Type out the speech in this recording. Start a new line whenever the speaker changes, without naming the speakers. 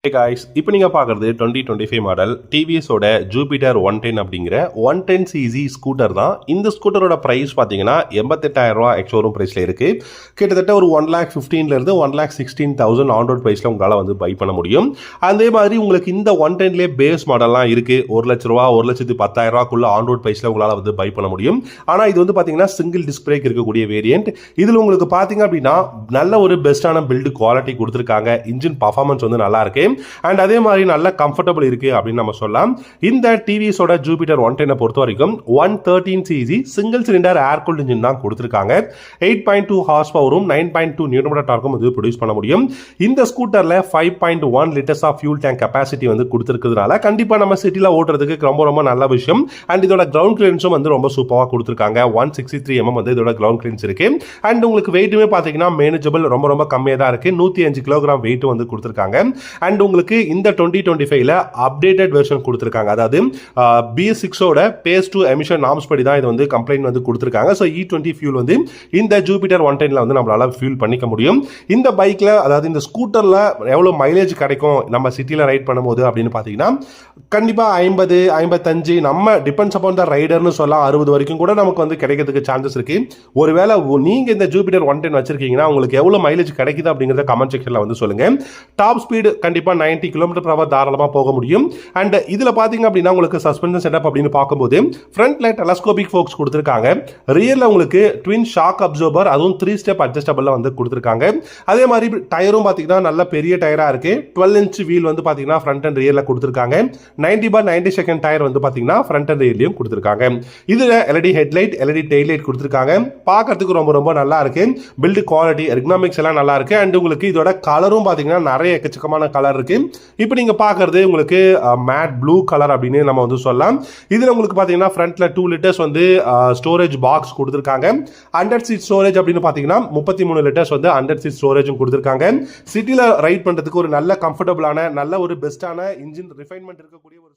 Hey guys, இப்போ நீங்கள் பார்க்குறது 2025 மாடல் டிவிஎஸோட ஜூபிட்டர் 110 அப்படிங்கிற 110cc ஸ்கூட்டர் தான். இந்த ஸ்கூட்டரோட ப்ரைஸ் பார்த்தீங்கன்னா 88,000 எக்ஸ்ஷோரூம் ப்ரைஸில் இருக்குது. கிட்டத்தட்ட ஒரு 1,15,000 1,16,000 ஆன் ரோட் ப்ரைஸில் உங்களால் வந்து பை பண்ண முடியும். அதே மாதிரி உங்களுக்கு இந்த 110லேயே பேஸ் மாடல்லாம் இருக்குது. 1,00,000 1,10,000 ஆன் ரோட் ப்ரைஸில் உங்களால் வந்து பை பண்ண முடியும். ஆனால் இது வந்து பார்த்தீங்கன்னா சிங்கிள் டிஸ்க் பிரேக் இருக்கக்கூடிய வேரியன்ட். இதில் உங்களுக்கு பார்த்தீங்க அப்படின்னா நல்ல ஒரு பெஸ்ட்டான பில்டு குவாலிட்டி கொடுத்துருக்காங்க. இன்ஜின் பர்ஃபார்மன்ஸ் வந்து நல்லா இருக்கு. அண்ட் அதே மாதிரி நல்ல கம்ஃபர்டபுள் இருக்கு அப்படின்னு நம்ம சொல்லலாம். இந்த டிவிஎஸோட ஜூபிட்டர் 110 பொறுத்த வரைக்கும் 113cc சிங்கிள் சிலிண்டர் ஏர் கூல்ட் இன்ஜின் தான் கொடுத்துருக்காங்க. 8.2 ஹார்ஸ் பவரும் 9.2 நியூட்டன் டார்க்கும் இது ப்ரொடியூஸ் பண்ண முடியும். இந்த ஸ்கூட்டர்ல 5.1 litres of fuel tank capacity வந்து கொடுத்துருக்கிறதுனால கண்டிப்பா நம்ம சிட்டில ஓட்டுறதுக்கு ரொம்ப ரொம்ப நல்ல விஷயம். அண்ட் இதோட கிரவுண்ட் கிளியரன்ஸும் வந்து ரொம்ப சூப்பராக கொடுத்துருக்காங்க. 163 mm வந்து இதோட கிரவுண்ட் கிளியரன்ஸ் இருக்கு. அண்ட் உங்களுக்கு வெயிட்டுமே பார்த்தீங்கன்னா மேனேஜபிள், ரொம்ப ரொம்ப கம்மியாக தான் இருக்கு. 105 கிலோகிராம் வெயிட் வந்து கொடுத்துருக்காங்க. அண்ட் உங்களுக்கு இந்த 2025ல அப்டேட்டட் வெர்ஷன் கொடுத்துருக்காங்க. அதாவது BS6ஓட பேஸ் 2 எமிஷன் நார்ம்ஸ் படி தான் இது வந்து கம்ப்ளைண்ட் வந்து கொடுத்துருக்காங்க. ஸோ E20 ஃபியூல் வந்து இந்த ஜூபிட்டர் 110ல வந்து நம்மளால ஃபியூல் பண்ணிக்க முடியும். இந்த பைக்ல அதாவது இந்த ஸ்கூட்டர்ல எவ்வளோ மைலேஜ் கிடைக்கும் நம்ம சிட்டியில் ரைட் பண்ணும்போது அப்படின்னு பார்த்தீங்கன்னா கண்டிப்பாக 50 55 நம்ம டிபெண்ட்ஸ் அப்பான் த ரைடர்னு சொல்லலாம். 60 வரைக்கும் கூட நமக்கு வந்து கிடைக்கிறதுக்கு சான்சஸ் இருக்கு. ஒருவேளை நீங்க இந்த ஜூபிட்டர் 110 வச்சிருக்கீங்கன்னா உங்களுக்கு எவ்வளோ மைலேஜ் கிடைக்குது அப்படிங்கிறத கமெண்ட் செக்ஷன்ல வந்து சொல்லுங்க. டாப் ஸ்பீடு கண்டிப்பா 90 km/h தாராளமாக போக முடியும். அண்ட் இதில் பார்த்தீங்க அப்படின்னா உங்களுக்கு சஸ்பென்ஷன் செட்டப் அப்படின்னு பார்க்கும்போது ஃப்ரண்ட்ல டெலஸ்கோபிக் ஃபோக்ஸ் கொடுத்துருக்காங்க. ரியரில் உங்களுக்கு ட்வின் ஷாக் அப்சர்வர், அதுவும் 3 ஸ்டெப் அட்ஜஸ்டபிள் வந்து கொடுத்துருக்காங்க. அதே மாதிரி டயரும் பார்த்தீங்கன்னா நல்ல பெரிய டயராக இருக்கு. 12 inch வீல் வந்து பார்த்தீங்கன்னா ஃப்ரண்ட் அண்ட் ரியரில் கொடுத்துருக்காங்க. 90/90 செகண்ட் டயர் வந்து பார்த்தீங்கன்னா ஃப்ரண்ட் அண்ட் ரியர்லையும் கொடுத்துருக்காங்க. இதில் LED headlight, LED tail light கொடுத்துருக்காங்க. பார்க்கறதுக்கு ரொம்ப ரொம்ப நல்லா இருக்கு. பில்டு குவாலிட்டி, எர்கனாமிக்ஸ் எல்லாம் நல்லா இருக்கு. அண்ட் உங்களுக்கு இதோட கலரும் பார்த்தீங்கன்னா நிறைய எக்கச்சக்கமான கலர் இருக்கு. இப்போ நீங்க பார்க்கறது உங்களுக்கு மேட் ப்ளூ கலர் அப்படின்னு நம்ம வந்து சொல்லலாம். இதுல உங்களுக்கு பாத்தீங்கன்னா ஃப்ரண்ட்ல 2 லிட்டர்ஸ் வந்து ஸ்டோரேஜ் பாக்ஸ் கொடுத்துருக்காங்க. அண்டர் சீட் ஸ்டோரேஜ் அப்படின்னு பாத்தீங்கன்னா 33 லிட்டர்ஸ் வந்து அண்டர் சீட் ஸ்டோரேஜும் கொடுத்துருக்காங்க. சிட்டில ரைட் பண்றதுக்கு ஒரு நல்ல கம்ஃபர்டபுளான நல்ல ஒரு பெஸ்டான இன்ஜின் ரிஃபைன்மெண்ட் இருக்கக்கூடிய ஒரு